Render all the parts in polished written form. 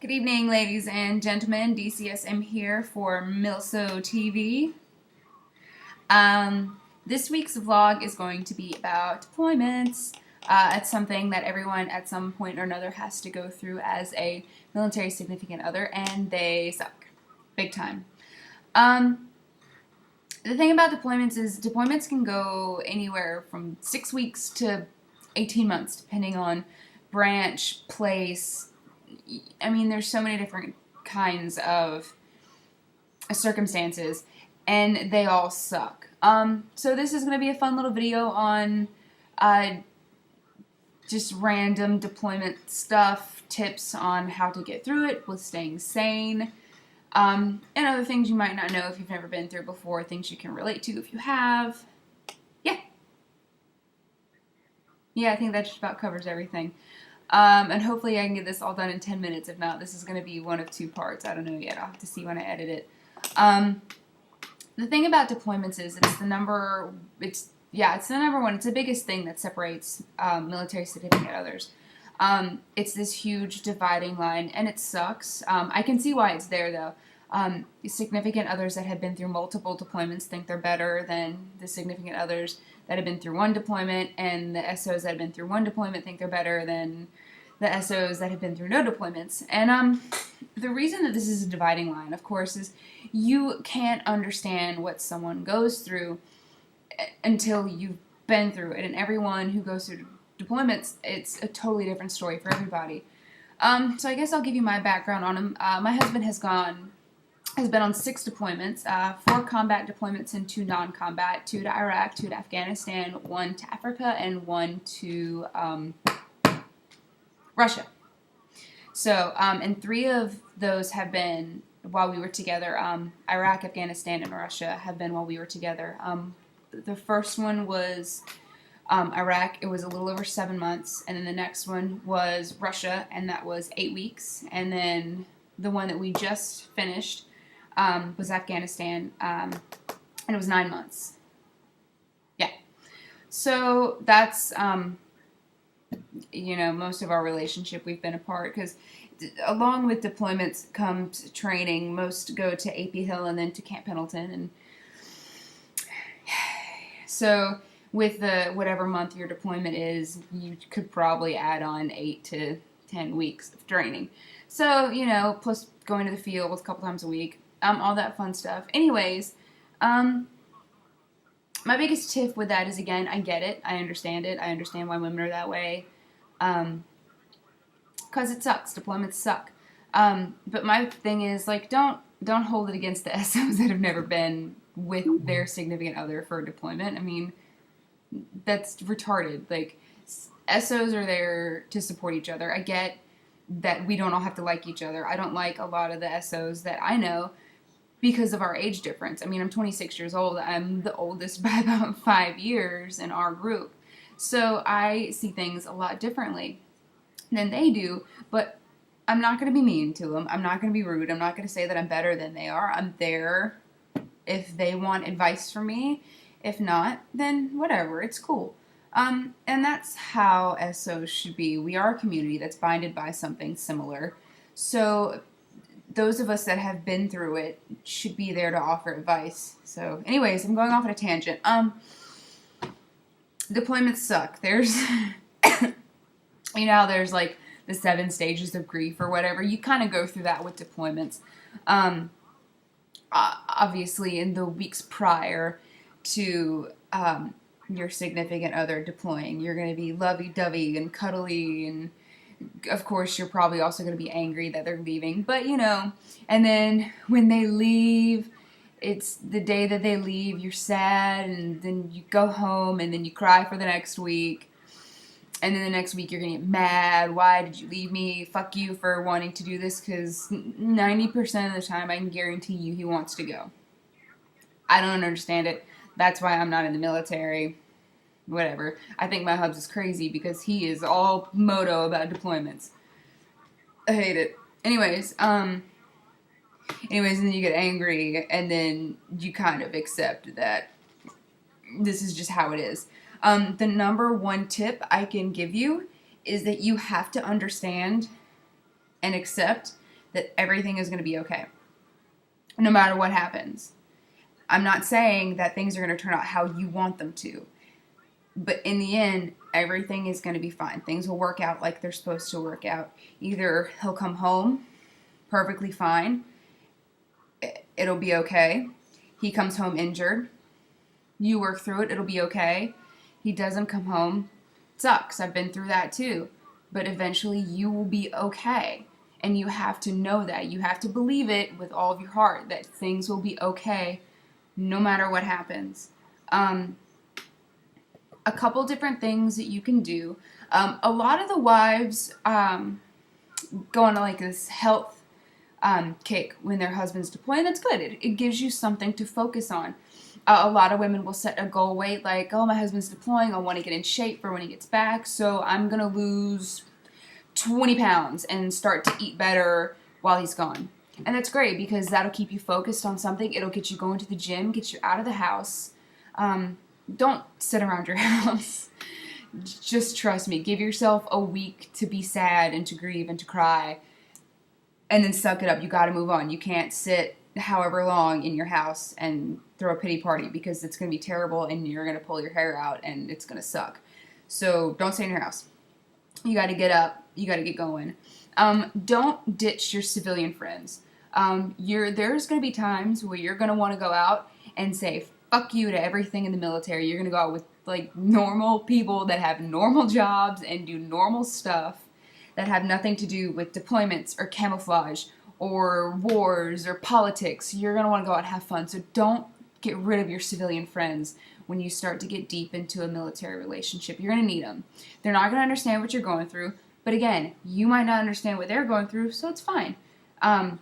Good evening, ladies and gentlemen. DCSM here for MilSO TV. This week's vlog is going to be about deployments. It's something that everyone at some point or another has to go through as a military significant other, and they suck. Big time. The thing about deployments is deployments can go anywhere from 6 weeks to 18 months, depending on branch, place. I mean, there's so many different kinds of circumstances, and they all suck. So this is going to be a fun little video on just random deployment stuff, tips on how to get through it with staying sane, and other things you might not know if you've never been through before, things you can relate to if you have. Yeah, I think that just about covers everything. And hopefully I can get this all done in 10 minutes. If not, this is going to be one of 2 parts. I don't know yet. I'll have to see when I edit it. The thing about deployments is it's the number one. It's the biggest thing that separates military significant others. It's this huge dividing line, and it sucks. I can see why it's there, though. Significant others that have been through multiple deployments think they're better than the significant others that have been through one deployment, and the SOs that have been through one deployment think they're better than the SOs that have been through no deployments. And the reason that this is a dividing line, of course, is you can't understand what someone goes through until you've been through it, and everyone who goes through deployments, it's a totally different story for everybody. So I guess I'll give you my background on him. My husband has been on 6 deployments, 4 combat deployments and 2 non-combat, 2 to Iraq, 2 to Afghanistan, 1 to Africa, and 1 to Russia. So, and 3 of those have been while we were together. Iraq, Afghanistan, and Russia have been while we were together. The first one was Iraq. It was a little over 7 months, and then the next one was Russia, and that was 8 weeks, and then the one that we just finished was Afghanistan, and it was 9 months. Yeah. So that's, most of our relationship we've been apart, because along with deployments comes training. Most go to AP Hill and then to Camp Pendleton, and so with the whatever month your deployment is, you could probably add on 8 to 10 weeks of training. So, plus going to the field a couple times a week, all that fun stuff. Anyways, my biggest tip with that is, again, I get it. I understand it. I understand why women are that way. Because it sucks. Deployments suck. But my thing is, don't hold it against the SOs that have never been with their significant other for a deployment. I mean, that's retarded. SOs are there to support each other. I get that we don't all have to like each other. I don't like a lot of the SOs that I know because of our age difference. I mean, I'm 26 years old. I'm the oldest by about 5 years in our group. So I see things a lot differently than they do, but I'm not going to be mean to them. I'm not going to be rude. I'm not going to say that I'm better than they are. I'm there if they want advice from me. If not, then whatever. It's cool. And that's how SOs should be. We are a community that's binded by something similar. So those of us that have been through it should be there to offer advice. So anyways, I'm going off on a tangent. Deployments suck. There's, there's the 7 stages of grief or whatever. You kind of go through that with deployments. Obviously in the weeks prior to your significant other deploying, you're going to be lovey-dovey and cuddly, and of course you're probably also going to be angry that they're leaving, but and then when they leave, it's the day that they leave, you're sad, and then you go home, and then you cry for the next week, and then the next week you're going to get mad. Why did you leave me? Fuck you for wanting to do this, because 90% of the time I can guarantee you he wants to go. I don't understand it. That's why I'm not in the military. Whatever. I think my hubs is crazy because he is all moto about deployments. I hate it. Anyways, and then you get angry, and then you kind of accept that this is just how it is. The number one tip I can give you is that you have to understand and accept that everything is going to be okay, no matter what happens. I'm not saying that things are going to turn out how you want them to, but in the end, everything is going to be fine. Things will work out like they're supposed to work out. Either he'll come home perfectly fine, it'll be okay. He comes home injured, you work through it, it'll be okay. He doesn't come home, it sucks. I've been through that too. But eventually you will be okay. And you have to know that. You have to believe it with all of your heart that things will be okay no matter what happens. A couple different things that you can do. A lot of the wives go on like this health kick when their husband's deploying. That's good. It gives you something to focus on. A lot of women will set a goal weight like, oh, my husband's deploying. I want to get in shape for when he gets back, so I'm going to lose 20 pounds and start to eat better while he's gone. And that's great because that'll keep you focused on something. It'll get you going to the gym, get you out of the house. Don't sit around your house. Just trust me. Give yourself a week to be sad and to grieve and to cry. And then suck it up. You got to move on. You can't sit however long in your house and throw a pity party because it's going to be terrible and you're going to pull your hair out and it's going to suck. So don't stay in your house. You got to get up. You got to get going. Don't ditch your civilian friends. There's going to be times where you're going to want to go out and say fuck you to everything in the military. You're going to go out with like normal people that have normal jobs and do normal stuff that have nothing to do with deployments or camouflage or wars or politics. You're going to want to go out and have fun. So don't get rid of your civilian friends when you start to get deep into a military relationship. You're going to need them. They're not going to understand what you're going through. But again, you might not understand what they're going through, so it's fine. In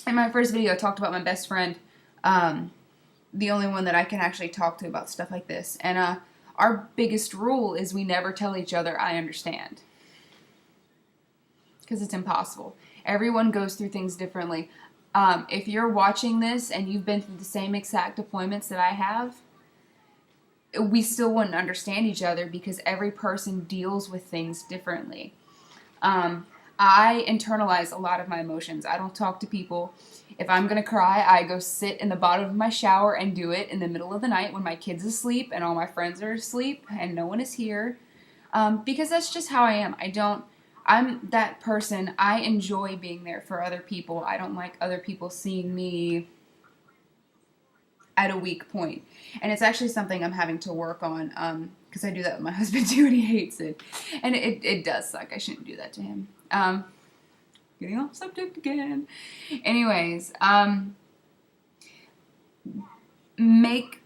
my first video, I talked about my best friend, the only one that I can actually talk to about stuff like this. And our biggest rule is we never tell each other, I understand. Because it's impossible. Everyone goes through things differently. If you're watching this and you've been through the same exact deployments that I have, we still wouldn't understand each other because every person deals with things differently. I internalize a lot of my emotions. I don't talk to people. If I'm going to cry, I go sit in the bottom of my shower and do it in the middle of the night when my kid's asleep and all my friends are asleep and no one is here. Because that's just how I am. I'm that person. I enjoy being there for other people. I don't like other people seeing me at a weak point. And it's actually something I'm having to work on because I do that with my husband too and he hates it. And it does suck. I shouldn't do that to him. Getting off subject again. Anyways, make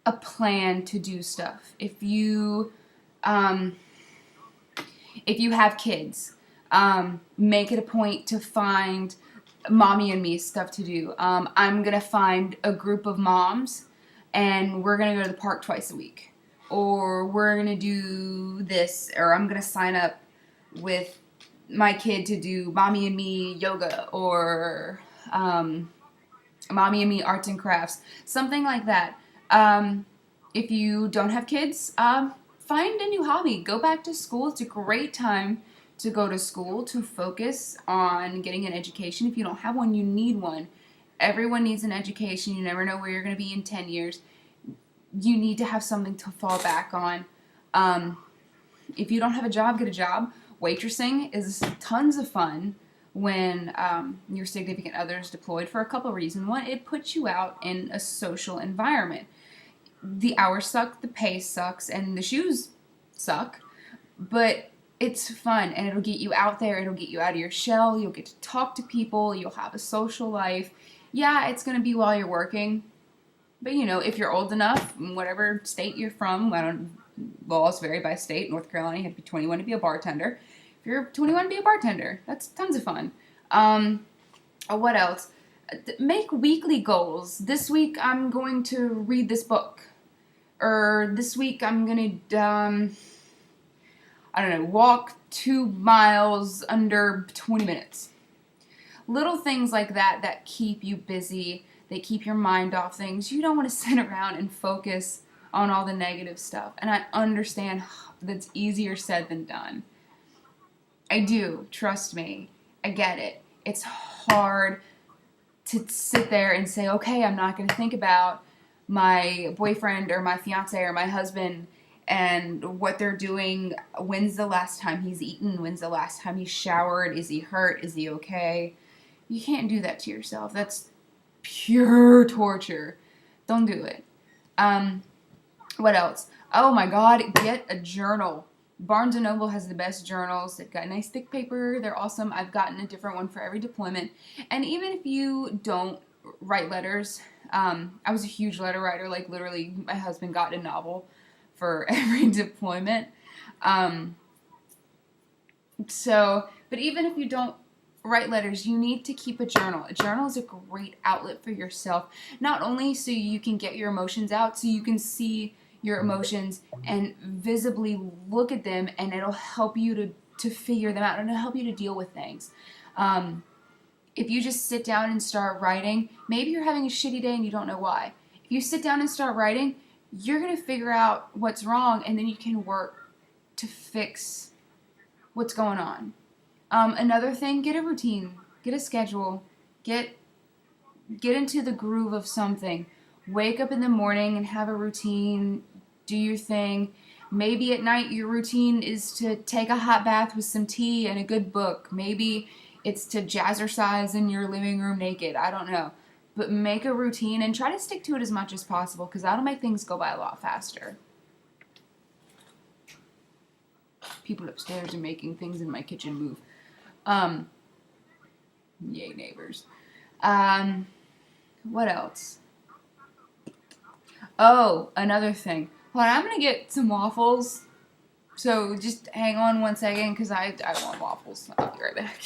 a plan to do stuff. If you have kids, make it a point to find mommy and me stuff to do. I'm going to find a group of moms and we're going to go to the park twice a week. Or we're going to do this, or I'm going to sign up with my kid to do mommy and me yoga or mommy and me arts and crafts. Something like that. If you don't have kids, find a new hobby. Go back to school. It's a great time to go to school, to focus on getting an education. If you don't have one, you need one. Everyone needs an education. You never know where you're going to be in 10 years. You need to have something to fall back on. If you don't have a job, get a job. Waitressing is tons of fun when your significant other is deployed for a couple of reasons. One, it puts you out in a social environment. The hours suck, the pay sucks, and the shoes suck, but it's fun and it'll get you out there, it'll get you out of your shell, you'll get to talk to people, you'll have a social life. Yeah, it's going to be while you're working, but you know, if you're old enough, whatever state you're from, laws vary by state. North Carolina, you have to be 21 to be a bartender. If you're 21, be a bartender. That's tons of fun. What else? Make weekly goals. This week I'm going to read this book. Or this week I'm going to, walk 2 miles under 20 minutes. Little things like that keep you busy. They keep your mind off things. You don't want to sit around and focus on all the negative stuff. And I understand that's easier said than done. I do. Trust me. I get it. it's hard to sit there and say, okay, I'm not going to think about my boyfriend or my fiance or my husband and what they're doing. When's the last time he's eaten? When's the last time he showered? Is he hurt? Is he okay? You can't do that to yourself. That's pure torture. Don't do it. What else? Oh my God, get a journal. Barnes & Noble has the best journals. They've got nice thick paper. They're awesome. I've gotten a different one for every deployment. And even if you don't write letters, I was a huge letter writer. Like literally, my husband got a novel for every deployment. But even if you don't write letters, you need to keep a journal. A journal is a great outlet for yourself. Not only so you can get your emotions out, so you can see your emotions and visibly look at them, and it'll help you to figure them out, and it'll help you to deal with things. If you just sit down and start writing, maybe you're having a shitty day and you don't know why. If you sit down and start writing, you're going to figure out what's wrong, and then you can work to fix what's going on. Another thing, get a routine, get a schedule, get into the groove of something. Wake up in the morning and have a routine, do your thing. Maybe at night your routine is to take a hot bath with some tea and a good book. Maybe it's to jazzercise in your living room naked. I don't know. But make a routine and try to stick to it as much as possible, because that'll make things go by a lot faster. People upstairs are making things in my kitchen move. Yay, neighbors. What else? Oh, another thing. Hold on, I'm going to get some waffles. So just hang on one second, because I want waffles. I'll be right back.